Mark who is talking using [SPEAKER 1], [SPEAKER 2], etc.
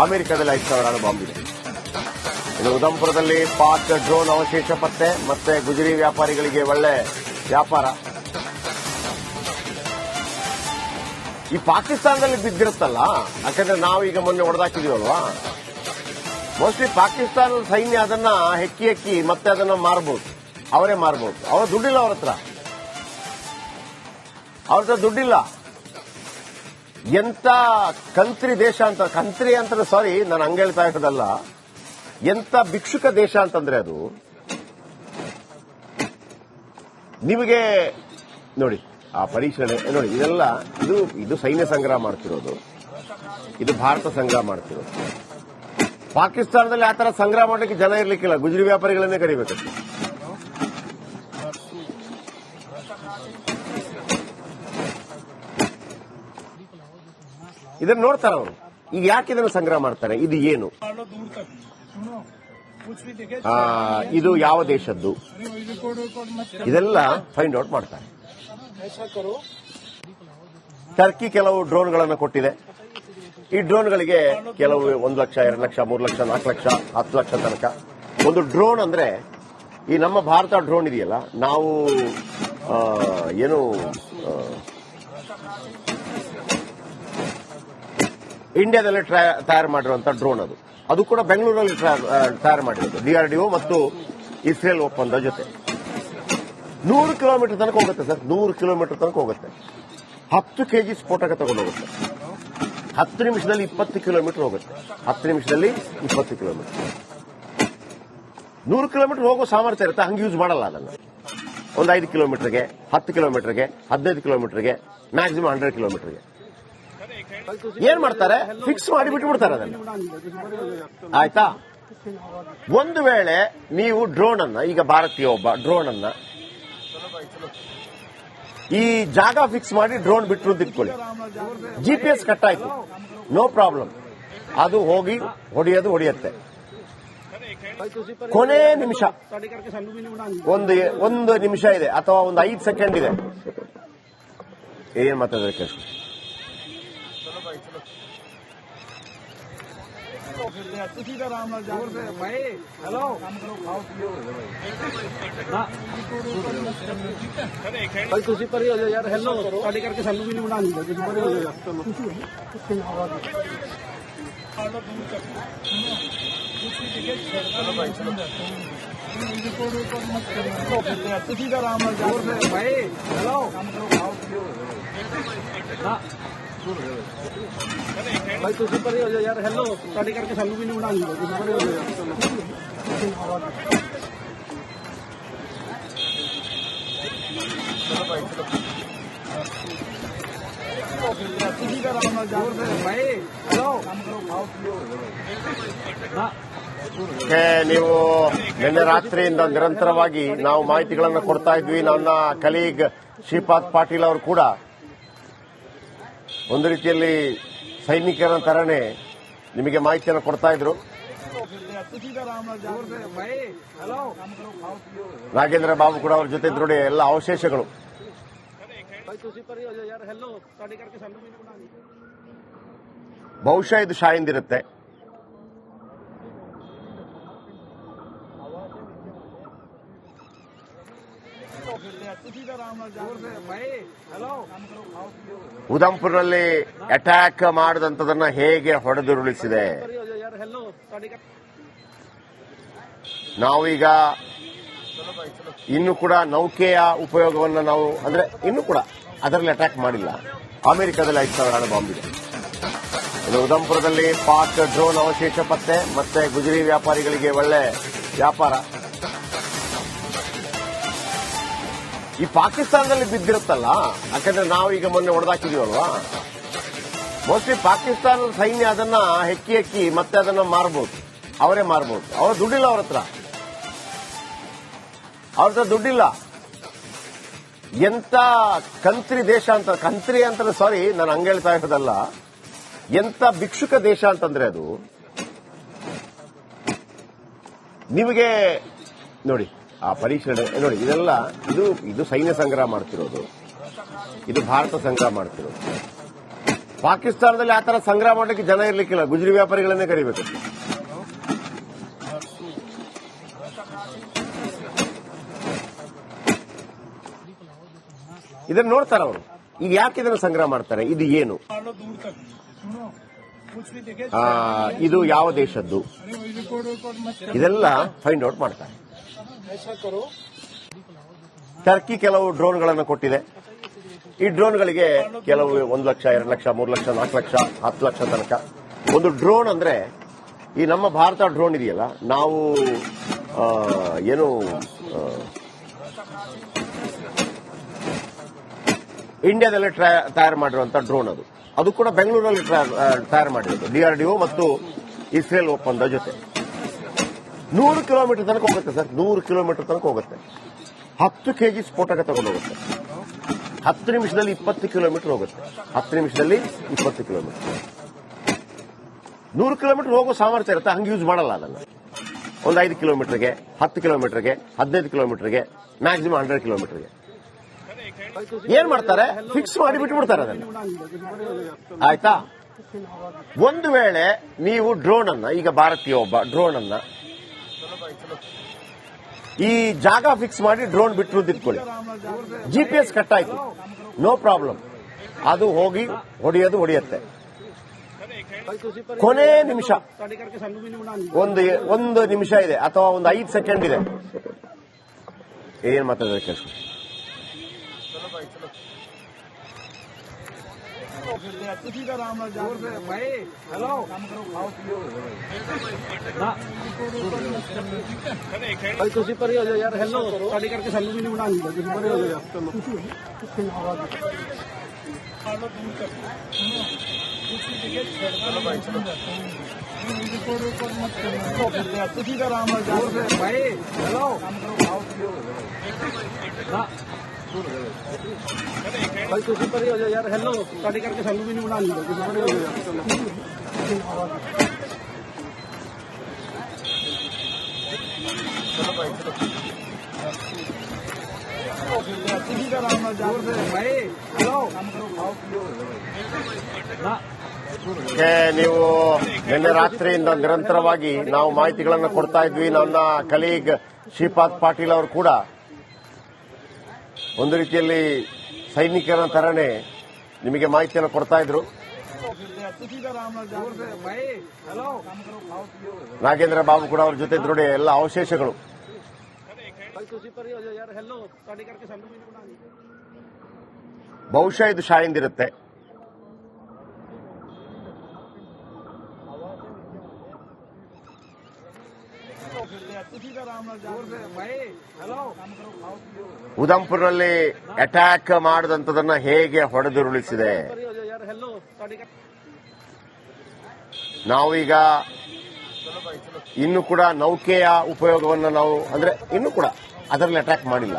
[SPEAKER 1] ಅಮೆರಿಕದಲ್ಲಿ 5,000 ಬಾಂಬ್ ಇದೆ. ಇನ್ನು ಉದಂಪುರದಲ್ಲಿ ಪಾಕ್ ಡ್ರೋನ್ ಅವಶೇಷ ಪತ್ತೆ, ಮತ್ತೆ ಗುಜರಿ ವ್ಯಾಪಾರಿಗಳಿಗೆ ಒಳ್ಳೆ ವ್ಯಾಪಾರ. ಈ ಪಾಕಿಸ್ತಾನದಲ್ಲಿ ಬಿದ್ದಿರುತ್ತಲ್ಲ, ಯಾಕಂದ್ರೆ ನಾವೀಗ ಮೊನ್ನೆ ಹೊಡೆದಾಕಿದೀವಲ್ವಾ, ಮೋಸ್ಟ್ಲಿ ಪಾಕಿಸ್ತಾನದ ಸೈನ್ಯ ಅದನ್ನ ಹೆಕ್ಕಿ ಮತ್ತೆ ಅದನ್ನ ಮಾರಬಹುದು, ಅವರೇ ಮಾರಬಹುದು. ಅವ್ರ ದುಡ್ಡಿಲ್ಲ, ಅವ್ರ ಹತ್ರ ದುಡ್ಡಿಲ್ಲ. ಎಂತ ಕಂತ್ರಿ ದೇಶ ಅಂತ, ಕಂತ್ರಿ ಅಂತ ಸಾರಿ ನಾನು ಹಂಗ ಹೇಳ್ತಾ ಇರೋದಲ್ಲ, ಎಂತ ಭಿಕ್ಷುಕ ದೇಶ ಅಂತಂದ್ರೆ ಅದು. ನಿಮಗೆ ನೋಡಿ ಆ ಪರಿಶೀಲನೆ ನೋಡಿ, ಇದೆಲ್ಲ ಇದು ಸೈನ್ಯ ಸಂಗ್ರಹ ಮಾಡ್ತಿರೋದು, ಇದು ಭಾರತ ಸಂಗ್ರಹ ಮಾಡ್ತಿರೋದು. ಪಾಕಿಸ್ತಾನದಲ್ಲಿ ಆ ತರ ಸಂಗ್ರಹ ಮಾಡಲಿಕ್ಕೆ ಜನ ಇರ್ಲಿಕ್ಕಿಲ್ಲ, ಗುಜರಿ ವ್ಯಾಪಾರಿಗಳನ್ನೇ ಕರಿಬೇಕು. ಇದನ್ನ ನೋಡ್ತಾರ ಅವರು. ಈಗ ಯಾಕೆ ಇದನ್ನು ಸಂಗ್ರಹ ಮಾಡ್ತಾರೆ, ಇದು ಏನು, ಇದು ಯಾವ ದೇಶದ್ದು, ಇದೆಲ್ಲ ಫೈಂಡ್ ಔಟ್ ಮಾಡ್ತಾರೆ. ಟರ್ಕಿ ಕೆಲವು ಡ್ರೋನ್ಗಳನ್ನು ಕೊಟ್ಟಿದೆ. ಈ ಡ್ರೋನ್ಗಳಿಗೆ ಕೆಲವು 1 ಲಕ್ಷ, 2 ಲಕ್ಷ, 3 ಲಕ್ಷ, 4 ಲಕ್ಷ, 10 ಲಕ್ಷ ತನಕ. ಒಂದು ಡ್ರೋನ್ ಅಂದ್ರೆ, ಈ ನಮ್ಮ ಭಾರತ ಡ್ರೋನ್ ಇದೆಯಲ್ಲ, ನಾವು ಏನು ಇಂಡಿಯಾದಲ್ಲೇ ತಯಾರು ಮಾಡಿರುವಂತ ಡ್ರೋನ್ ಅದು ಕೂಡ ಬೆಂಗಳೂರಲ್ಲಿ ತಯಾರು ಮಾಡಿರೋದು, DRDO ಮತ್ತು ಇಸ್ರೇಲ್ ಒಪ್ಪಂದ ಜೊತೆ. 100 ಕಿಲೋಮೀಟರ್ ತನಕ ಹೋಗುತ್ತೆ ಸರ್, 100 ಕಿಲೋಮೀಟರ್ ತನಕ ಹೋಗುತ್ತೆ. 10 ಕೆಜಿ ಸ್ಫೋಟಕ ತಗೊಂಡೋಗುತ್ತೆ. 10 ನಿಮಿಷದಲ್ಲಿ 20 ಕಿಲೋಮೀಟರ್ ಹೋಗುತ್ತೆ. 10 ನಿಮಿಷದಲ್ಲಿ 20 ಕಿಲೋಮೀಟರ್. 100 ಕಿಲೋಮೀಟರ್ ಹೋಗೋ ಸಾಮರ್ಥ್ಯ ಇರುತ್ತೆ, ಹಂಗೆ ಯೂಸ್ ಮಾಡಲ್ಲ ಅದನ್ನ. ಒಂದು 5 ಕಿಲೋಮೀಟರ್ಗೆ, 10 ಕಿಲೋಮೀಟರ್ಗೆ, 15 ಕಿಲೋಮೀಟರ್ಗೆ, ಮ್ಯಾಕ್ಸಿಮಮ್ 100 ಕಿಲೋಮೀಟರ್ಗೆ. ಏನ್ ಮಾಡ್ತಾರೆ, ಫಿಕ್ಸ್ ಮಾಡಿ ಬಿಟ್ಬಿಡ್ತಾರೆ ಅದನ್ನ. ಆಯ್ತಾ? ಒಂದು ವೇಳೆ ನೀವು ಡ್ರೋನ್ ಅನ್ನ, ಈಗ ಭಾರತೀಯ ಒಬ್ಬ ಡ್ರೋನ್ ಅನ್ನ ಈ ಜಾಗ ಫಿಕ್ಸ್ ಮಾಡಿ ಡ್ರೋನ್ ಬಿಟ್ರು ಅಂತ ಇಟ್ಕೊಳ್ಳಿ, GPS ಕಟ್ ಆಯ್ತು, ನೋ ಪ್ರಾಬ್ಲಮ್, ಅದು ಹೋಗಿ ಹೊಡೆಯುತ್ತೆ. ಕೊನೆ ನಿಮಿಷ, ಒಂದು ನಿಮಿಷ ಇದೆ ಅಥವಾ ಒಂದು 5 ಸೆಕೆಂಡ್ ಇದೆ, ಏನ್ ಮಾತಾಡಿದ್ರೆ ಕೇಳಿಸ್ಕೊ.
[SPEAKER 2] ਤੁਸੀਂ ਪਰੇ ਹੋ ਜਾਓ ਯਾਰ, ਹੈਲੋ ਤੁਹਾਡੇ ਕਰਕੇ ਸਾਨੂੰ ਵੀ ਨਹੀਂ ਬਣਾਉਣੀ, ਤੁਸੀਂ ਪਰੇ ਹੋ ਜਾਓ ਯਾਰ, ਚਲੋ ਤੁਸੀਂ ਤਾਂ ਆਰਾਮ ਨਾਲ ਜਾਓ ਭਾਈ, ਹੈਲੋ ਭਾਈ ਤੁਸੀਂ ਪਰੇ ਹੋ ਜਾਓ ਯਾਰ, ਹੈਲੋ ਤੁਹਾਡੇ ਕਰਕੇ ਸਾਨੂੰ ਵੀ ਨਹੀਂ ਬਣਾਉਣੀ, ਤੁਸੀਂ ਪਰੇ ਹੋ ਜਾਓ ਯਾਰ, ਚਲੋ
[SPEAKER 1] ನೀವು ನಿನ್ನೆ ರಾತ್ರಿಯಿಂದ ನಿರಂತರವಾಗಿ ನಾವು ಮಾಹಿತಿಗಳನ್ನು ಕೊಡ್ತಾ ಇದ್ವಿ. ನನ್ನ ಕಲೀಗ್ ಶ್ರೀಪಾದ್ ಪಾಟೀಲ್ ಅವರು ಕೂಡ ಒಂದು ರೀತಿಯಲ್ಲಿ ಸೈನಿಕರ ತರನೇ ನಿಮಗೆ ಮಾಹಿತಿಯನ್ನು ಕೊಡ್ತಾ ಇದ್ರು. ನಾಗೇಂದ್ರ ಬಾಬು ಕೂಡ ಅವ್ರ ಜೊತೆ ನೋಡಿ, ಎಲ್ಲ ಅವಶೇಷಗಳು. ಬಹುಶಃ ಇದು ಶಾಯಿಂದಿರುತ್ತೆ. ಉದಂಪುರ್ನಲ್ಲಿ ಅಟ್ಯಾಕ್ ಮಾಡಿದಂಥದನ್ನ ಹೇಗೆ ಹೊಡೆದುರುಳಿಸಿದೆ. ನಾವೀಗ ಇನ್ನು ಕೂಡ ನೌಕೆಯ ಉಪಯೋಗವನ್ನು ನಾವು ಅಂದ್ರೆ ಇನ್ನೂ ಕೂಡ ಅದರಲ್ಲಿ ಅಟ್ಯಾಕ್ ಮಾಡಿಲ್ಲ. ಅಮೆರಿಕದಲ್ಲಿ 5,000 ಬಾಂಬ್ ಇದೆ. ಇನ್ನು ಉದಂಪುರದಲ್ಲಿ ಪಾಕ್ ಡ್ರೋನ್ ಅವಶೇಷ ಪತ್ತೆ, ಮತ್ತೆ ಗುಜರಿ ವ್ಯಾಪಾರಿಗಳಿಗೆ ಒಳ್ಳೆ ವ್ಯಾಪಾರ. ಈ ಪಾಕಿಸ್ತಾನದಲ್ಲಿ ಬಿದ್ದಿರುತ್ತಲ್ಲ, ಯಾಕಂದ್ರೆ ನಾವೀಗ ಮೊನ್ನೆ ಹೊಡೆದಾಕಿದೀವಲ್ವಾ, ಮೋಸ್ಟ್ಲಿ ಪಾಕಿಸ್ತಾನದ ಸೈನ್ಯ ಅದನ್ನ ಹೆಕ್ಕಿ ಮತ್ತೆ ಅದನ್ನ ಮಾರಬಹುದು, ಅವರೇ ಮಾರಬಹುದು. ಅವ್ರ ದುಡ್ಡಿಲ್ಲ, ಅವ್ರ ಹತ್ರ ದುಡ್ಡಿಲ್ಲ. ಎಂತ ಕಂತ್ರಿ ದೇಶ ಅಂತ, ಕಂತ್ರಿ ಅಂತ ಸಾರಿ ನಾನು ಹಂಗ ಹೇಳ್ತಾ ಇರೋದಲ್ಲ, ಎಂತ ಭಿಕ್ಷುಕ ದೇಶ ಅಂತಂದ್ರೆ ಅದು. ನಿಮಗೆ ನೋಡಿ ಆ ಪರಿಶೀಲನೆ ನೋಡಿ, ಇದೆಲ್ಲ ಇದು ಸೈನ್ಯ ಸಂಗ್ರಹ ಮಾಡ್ತಿರೋದು, ಇದು ಭಾರತ ಸಂಗ್ರಹ ಮಾಡ್ತಿರೋದು. ಪಾಕಿಸ್ತಾನದಲ್ಲಿ ಆ ತರ ಸಂಗ್ರಹ ಮಾಡಲಿಕ್ಕೆ ಜನ ಇರ್ಲಿಕ್ಕಿಲ್ಲ, ಗುಜರಿ ವ್ಯಾಪಾರಿಗಳನ್ನೇ ಕರಿಬೇಕು. ಇದನ್ನ ನೋಡ್ತಾರೆ ಅವರು. ಈಗ ಯಾಕೆ ಇದನ್ನು ಸಂಗ್ರಹ ಮಾಡ್ತಾರೆ, ಇದು ಏನು, ಇದು ಯಾವ ದೇಶದ್ದು, ಇದೆಲ್ಲ ಫೈಂಡ್ ಔಟ್ ಮಾಡ್ತಾರೆ. ಟರ್ಕಿ ಕೆಲವು ಡ್ರೋನ್ಗಳನ್ನು ಕೊಟ್ಟಿದೆ. ಈ ಡ್ರೋನ್ಗಳಿಗೆ ಕೆಲವು 1 ಲಕ್ಷ, 2 ಲಕ್ಷ, 3 ಲಕ್ಷ, 4 ಲಕ್ಷ, 10 ಲಕ್ಷ ತನಕ. ಒಂದು ಡ್ರೋನ್ ಅಂದ್ರೆ ಈ ನಮ್ಮ ಭಾರತ ಡ್ರೋನ್ ಇದೆಯಲ್ಲ, ನಾವು ಏನು ಇಂಡಿಯಾದಲ್ಲೇ ತಯಾರು ಮಾಡಿರುವಂತಹ ಡ್ರೋನ್ ಅದು ಕೂಡ ಬೆಂಗಳೂರಲ್ಲಿ ತಯಾರು ಮಾಡಿರೋದು DRDO ಮತ್ತು ಇಸ್ರೇಲ್ ಒಪ್ಪಂದ ಜೊತೆ. 100 ಕಿಲೋಮೀಟರ್ ತನಕ ಹೋಗುತ್ತೆ ಸರ್, 100 ಕಿಲೋಮೀಟರ್ ತನಕ ಹೋಗುತ್ತೆ. 10 kg ಸ್ಫೋಟಕ ತಗೊಂಡೋಗುತ್ತೆ. 10 ನಿಮಿಷದಲ್ಲಿ 20 ಕಿಲೋಮೀಟರ್ ಹೋಗುತ್ತೆ. 10 ನಿಮಿಷದಲ್ಲಿ 20 ಕಿಲೋಮೀಟರ್. 100 ಕಿಲೋಮೀಟರ್ ಹೋಗೋ ಸಾಮರ್ಥ್ಯ ಇರುತ್ತೆ, ಹಂಗೆ ಯೂಸ್ ಮಾಡಲ್ಲ ಅದನ್ನ. ಒಂದು 5 ಕಿಲೋಮೀಟರ್ಗೆ, 10 ಕಿಲೋಮೀಟರ್ಗೆ, 15 ಕಿಲೋಮೀಟರ್ಗೆ, ಮ್ಯಾಕ್ಸಿಮಮ್ 100 ಕಿಲೋಮೀಟರ್ಗೆ. ಏನ್ ಮಾಡ್ತಾರೆ, ಫಿಕ್ಸ್ ಮಾಡಿ ಬಿಟ್ಬಿಡ್ತಾರೆ ಅದನ್ನ. ಆಯ್ತಾ? ಒಂದು ವೇಳೆ ನೀವು ಡ್ರೋನ್ ಅನ್ನ, ಈಗ ಭಾರತೀಯ ಒಬ್ಬ ಡ್ರೋನ್ ಅನ್ನ ಈ ಜಾಗ ಫಿಕ್ಸ್ ಮಾಡಿ ಡ್ರೋನ್ ಬಿಟ್ಟರು ಅಂತ ಇಟ್ಕೊಳ್ಳಿ, GPS ಕಟ್ ಆಯ್ತು, ನೋ ಪ್ರಾಬ್ಲಮ್, ಅದು ಹೋಗಿ ಹೊಡೆಯುತ್ತೆ. ಕೊನೆ ನಿಮಿಷ, ಒಂದು ನಿಮಿಷ ಇದೆ ಅಥವಾ ಒಂದು 5 ಸೆಕೆಂಡ್ ಇದೆ, ಏನ್ ಮಾತಾಡಿದ್ರೆ ಕೆಲಸ.
[SPEAKER 2] ਤੁਸੀਂ ਪਰੇ ਹੋ ਜਾਓ ਯਾਰ, ਹੈਲੋ ਤੁਹਾਡੇ ਕਰਕੇ ਸਾਨੂੰ ਵੀ ਨਹੀਂ ਬਣਾਉਣੀ, ਤੁਸੀਂ ਪਰੇ ਹੋ ਜਾਓ ਯਾਰ। ਚਲੋ ਤੁਸੀਂ ਤਾਂ ਆਰਾਮ ਨਾਲ ਜਾਓ ਭਾਈ, ਹੈਲੋ ਭਾਈ ਤੁਸੀਂ ਪਰੇ ਹੋ ਜਾਓ ਯਾਰ, ਹੈਲੋ ਤੁਹਾਡੇ ਕਰਕੇ ਸਾਨੂੰ ਵੀ ਨਹੀਂ ਬਣਾਉਣੀ, ਤੁਸੀਂ ਪਰੇ ਹੋ ਜਾਓ ਯਾਰ। ਚਲੋ
[SPEAKER 1] ನೀವು ನಿನ್ನೆ ರಾತ್ರಿಯಿಂದ ನಿರಂತರವಾಗಿ ನಾವು ಮಾಹಿತಿಗಳನ್ನು ಕೊಡ್ತಾ ಇದ್ವಿ. ನನ್ನ ಕಲೀಗ್ ಶ್ರೀಪಾದ್ ಪಾಟೀಲ್ ಅವರು ಕೂಡ ಒಂದು ರೀತಿಯಲ್ಲಿ ಸೈನಿಕರ ತರನೇ ನಿಮಗೆ ಮಾಹಿತಿಯನ್ನು ಕೊಡ್ತಾ ಇದ್ರು. ನಾಗೇಂದ್ರ ಬಾಬು ಕೂಡ ಅವ್ರ ಜೊತೆ ನೋಡಿ ಎಲ್ಲ ಅವಶೇಷಗಳು. ಬಹುಶಃ ಇದು ಶಾಯಿಂದಿರುತ್ತೆ. ಉದಂಪುರ್ನಲ್ಲಿ ಅಟ್ಯಾಕ್ ಮಾಡಿದಂಥದನ್ನ ಹೇಗೆ ಹೊಡೆದುರುಳಿಸಿದೆ. ನಾವೀಗ ಇನ್ನು ಕೂಡ ನೌಕೆಯ ಉಪಯೋಗವನ್ನು ನಾವು, ಅಂದ್ರೆ ಇನ್ನು ಕೂಡ ಅದರಲ್ಲಿ ಅಟ್ಯಾಕ್ ಮಾಡಿಲ್ಲ.